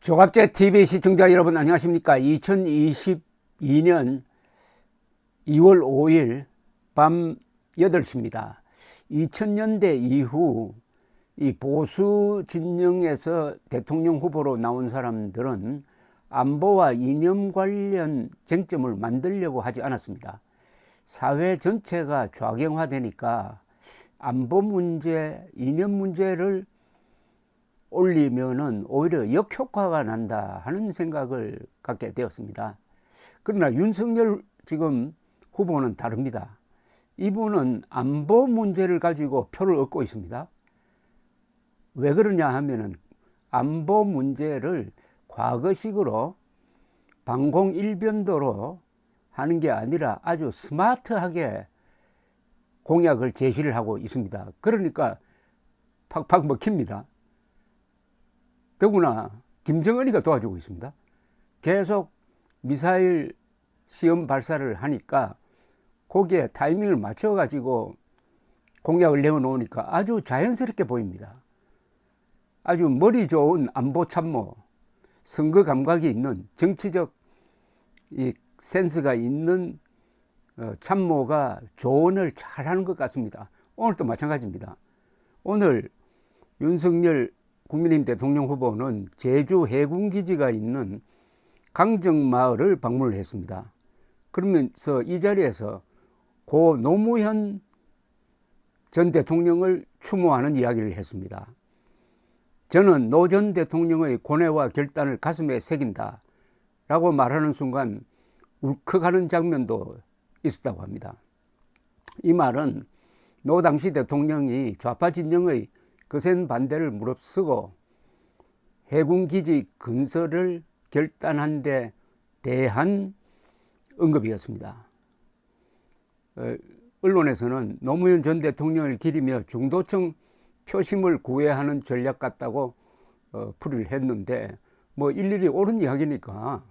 조갑제 TV 시청자 여러분 안녕하십니까? 2022년 2월 5일 밤 8시입니다. 2000년대 이후 이 보수 진영에서 대통령 후보로 나온 사람들은 안보와 이념 관련 쟁점을 만들려고 하지 않았습니다. 사회 전체가 좌경화되니까 안보 문제, 이념 문제를 올리면은 오히려 역효과가 난다 하는 생각을 갖게 되었습니다. 그러나 윤석열 지금 후보는 다릅니다. 이분은 안보 문제를 가지고 표를 얻고 있습니다. 왜 그러냐 하면은 안보 문제를 과거식으로 방공 일변도로 하는 게 아니라 아주 스마트하게 공약을 제시를 하고 있습니다. 그러니까 팍팍 먹힙니다. 더구나 김정은이가 도와주고 있습니다. 계속 미사일 시험 발사를 하니까 거기에 타이밍을 맞춰 가지고 공약을 내어놓으니까 아주 자연스럽게 보입니다. 아주 머리 좋은 안보 참모, 선거 감각이 있는 정치적 이 센스가 있는 참모가 조언을 잘하는 것 같습니다. 오늘도 마찬가지입니다. 오늘 윤석열 국민의힘 대통령 후보는 제주 해군기지가 있는 강정마을을 방문을 했습니다. 그러면서 이 자리에서 고 노무현 전 대통령을 추모하는 이야기를 했습니다. 저는 노 전 대통령의 고뇌와 결단을 가슴에 새긴다 라고 말하는 순간 울컥하는 장면도 있었다고 합니다. 이 말은 노 당시 대통령이 좌파 진영의 거센 반대를 무릅쓰고 해군기지 건설을 결단한 데 대한 언급이었습니다. 언론에서는 노무현 전 대통령을 기리며 중도층 표심을 구애하는 전략 같다고 풀이를 했는데 뭐 일일이 옳은 이야기니까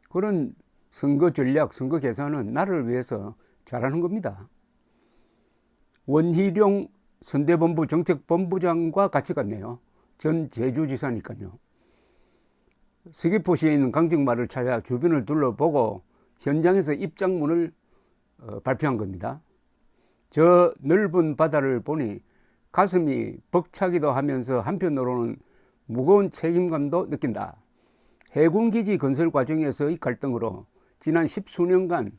그런 선거 전략, 선거 계산은 나라를 위해서 잘하는 겁니다. 원희룡 선대본부 정책본부장과 같이 갔네요. 전 제주지사니까요. 서귀포시에 있는 강정마을을 찾아 주변을 둘러보고 현장에서 입장문을 발표한 겁니다. 저 넓은 바다를 보니 가슴이 벅차기도 하면서 한편으로는 무거운 책임감도 느낀다. 해군기지 건설 과정에서의 갈등으로 지난 10수년간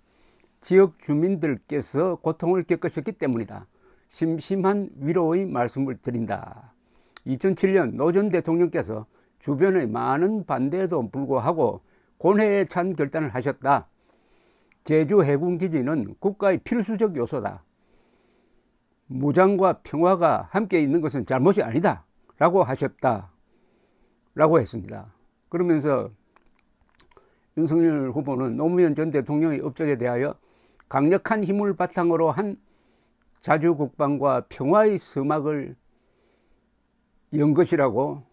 지역 주민들께서 고통을 겪으셨기 때문이다. 심심한 위로의 말씀을 드린다. 2007년 노 전 대통령께서 주변의 많은 반대에도 불구하고 고뇌에 찬 결단을 하셨다. 제주 해군기지는 국가의 필수적 요소다. 무장과 평화가 함께 있는 것은 잘못이 아니다 라고 하셨다 라고 했습니다. 그러면서 윤석열 후보는 노무현 전 대통령의 업적에 대하여 강력한 힘을 바탕으로 한 자주국방과 평화의 서막을 연 것이라고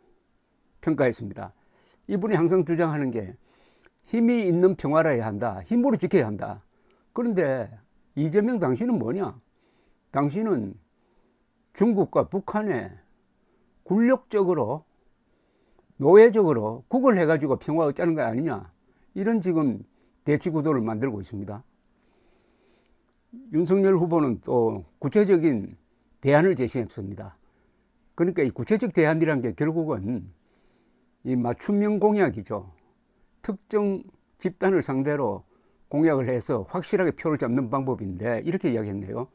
평가했습니다. 이분이 항상 주장하는 게 힘이 있는 평화라 해야 한다. 힘으로 지켜야 한다. 그런데 이재명 당신은 뭐냐? 당신은 중국과 북한에 굴욕적으로 노예적으로 국을 해가지고 평화 얻자는 거 아니냐? 이런 지금 대치구도를 만들고 있습니다. 윤석열 후보는 또 구체적인 대안을 제시했습니다. 그러니까 이 구체적 대안이라는 게 결국은 이 맞춤형 공약이죠. 특정 집단을 상대로 공약을 해서 확실하게 표를 잡는 방법인데 이렇게 이야기했네요.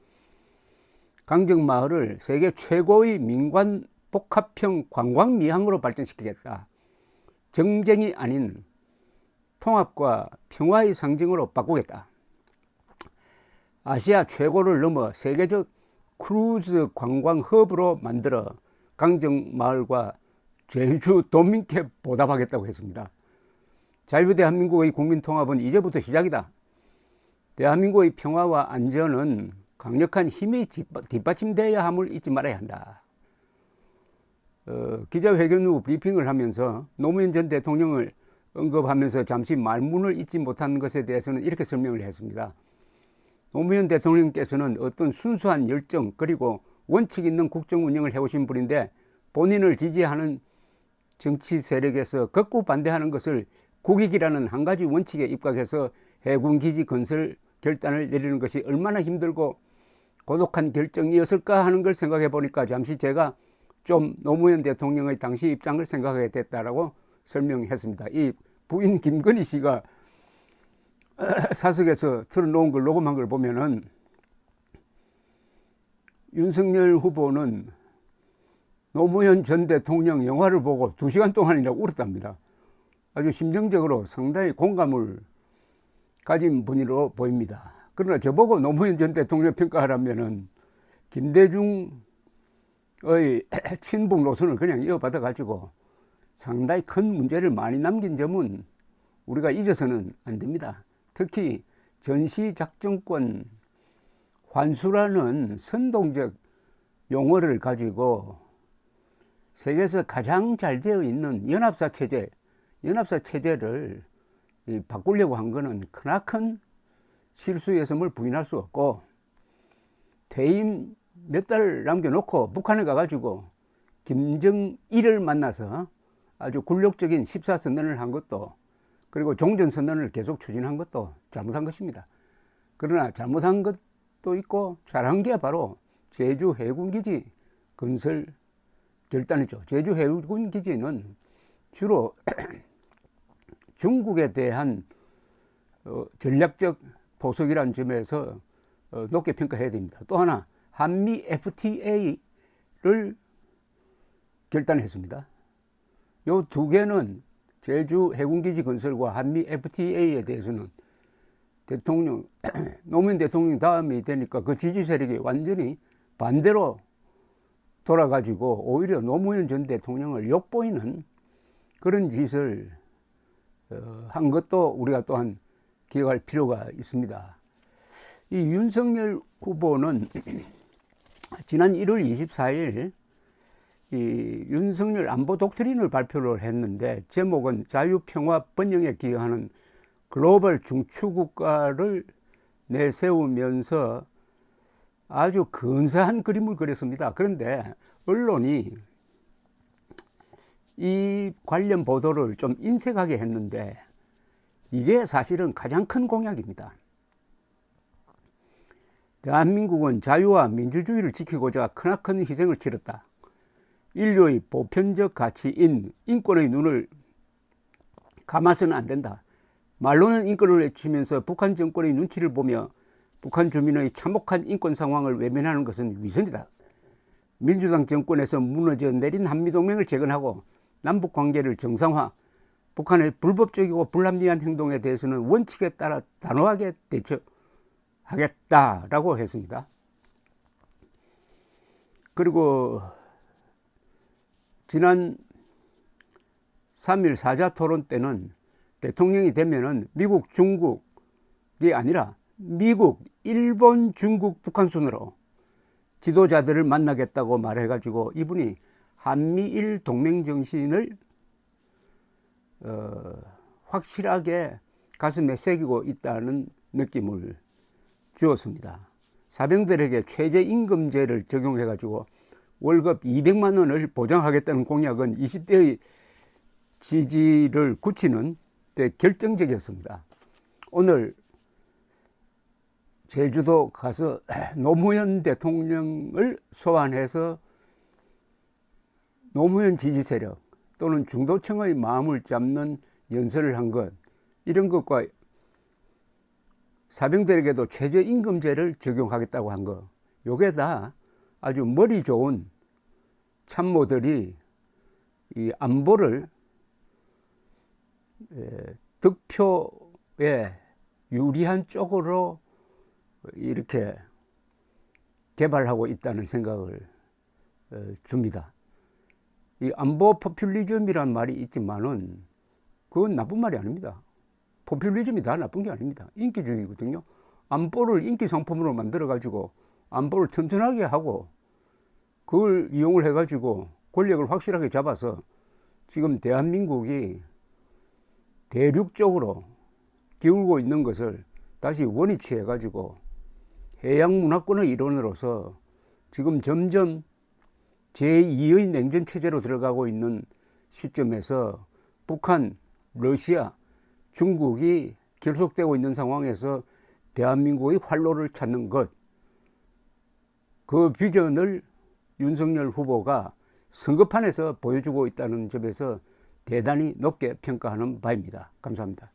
강정마을을 세계 최고의 민관 복합형 관광미항으로 발전시키겠다. 정쟁이 아닌 통합과 평화의 상징으로 바꾸겠다. 아시아 최고를 넘어 세계적 크루즈 관광 허브로 만들어 강정마을과 제주 도민께 보답하겠다고 했습니다. 자유대한민국의 국민통합은 이제부터 시작이다. 대한민국의 평화와 안전은 강력한 힘이 뒷받침되어야 함을 잊지 말아야 한다. 기자회견 후 브리핑을 하면서 노무현 전 대통령을 언급하면서 잠시 말문을 잇지 못한 것에 대해서는 이렇게 설명을 했습니다. 노무현 대통령께서는 어떤 순수한 열정 그리고 원칙 있는 국정 운영을 해오신 분인데 본인을 지지하는 정치 세력에서 극구 반대하는 것을 국익이라는 한 가지 원칙에 입각해서 해군기지 건설 결단을 내리는 것이 얼마나 힘들고 고독한 결정이었을까 하는 걸 생각해 보니까 잠시 제가 좀 노무현 대통령의 당시 입장을 생각하게 됐다라고 설명했습니다. 이 부인 김건희 씨가 사석에서 틀어놓은 걸 녹음한 걸 보면은 윤석열 후보는 노무현 전 대통령 영화를 보고 2시간 동안이나 울었답니다. 아주 심정적으로 상당히 공감을 가진 분으로 보입니다. 그러나 저보고 노무현 전 대통령 평가하라면은 김대중의 친북 노선을 그냥 이어받아 가지고 상당히 큰 문제를 많이 남긴 점은 우리가 잊어서는 안 됩니다. 특히 전시작전권 환수라는 선동적 용어를 가지고 세계에서 가장 잘 되어 있는 연합사 체제를 바꾸려고 한 것은 크나큰 실수였음을 부인할 수 없고, 퇴임 몇 달 남겨놓고 북한에 가가지고 김정일을 만나서 아주 굴욕적인 14선언을 한 것도, 그리고 종전선언을 계속 추진한 것도 잘못한 것입니다. 그러나 잘못한 것도 있고 잘한 게 바로 제주 해군기지 건설 결단이죠. 제주 해군기지는 주로 중국에 대한 전략적 보석이라는 점에서 높게 평가해야 됩니다. 또 하나, 한미 FTA를 결단했습니다. 요 두 개는 제주 해군기지 건설과 한미 FTA에 대해서는 노무현 대통령 다음이 되니까 그 지지 세력이 완전히 반대로 돌아가지고 오히려 노무현 전 대통령을 욕보이는 그런 짓을 한 것도 우리가 또한 기억할 필요가 있습니다. 이 윤석열 후보는 지난 1월 24일 이 윤석열 안보 독트린을 발표를 했는데, 제목은 자유평화 번영에 기여하는 글로벌 중추국가를 내세우면서 아주 근사한 그림을 그렸습니다. 그런데 언론이 이 관련 보도를 좀 인색하게 했는데, 이게 사실은 가장 큰 공약입니다. 대한민국은 자유와 민주주의를 지키고자 크나큰 희생을 치렀다. 인류의 보편적 가치인 인권의 눈을 감아서는 안 된다. 말로는 인권을 외치면서 북한 정권의 눈치를 보며 북한 주민의 참혹한 인권 상황을 외면하는 것은 위선이다. 민주당 정권에서 무너져 내린 한미동맹을 재건하고 남북 관계를 정상화, 북한의 불법적이고 불합리한 행동에 대해서는 원칙에 따라 단호하게 대처하겠다라고 했습니다. 그리고 지난 3일 사자토론 때는 대통령이 되면은 미국, 중국이 아니라 미국, 일본, 중국, 북한 순으로 지도자들을 만나겠다고 말해가지고 이분이 한미일 동맹 정신을 확실하게 가슴에 새기고 있다는 느낌을 주었습니다. 사병들에게 최저임금제를 적용해가지고 월급 200만 원을 보장하겠다는 공약은 20대의 지지를 굳히는 데 결정적이었습니다. 오늘 제주도 가서 노무현 대통령을 소환해서 노무현 지지 세력 또는 중도층의 마음을 잡는 연설을 한 것, 이런 것과 사병들에게도 최저임금제를 적용하겠다고 한 것, 요게 다 아주 머리 좋은 참모들이 이 안보를 득표에 유리한 쪽으로 이렇게 개발하고 있다는 생각을 줍니다. 이 안보 포퓰리즘이란 말이 있지만은 그건 나쁜 말이 아닙니다. 포퓰리즘이 다 나쁜 게 아닙니다. 인기주의거든요. 안보를 인기 상품으로 만들어 가지고 안보를 튼튼하게 하고 그걸 이용을 해 가지고 권력을 확실하게 잡아서 지금 대한민국이 대륙 쪽으로 기울고 있는 것을 다시 원위치해 가지고 해양 문화권의 일원으로서 지금 점점 제2의 냉전 체제로 들어가고 있는 시점에서 북한, 러시아, 중국이 결속되고 있는 상황에서 대한민국의 활로를 찾는 것, 그 비전을 윤석열 후보가 선거판에서 보여주고 있다는 점에서 대단히 높게 평가하는 바입니다. 감사합니다.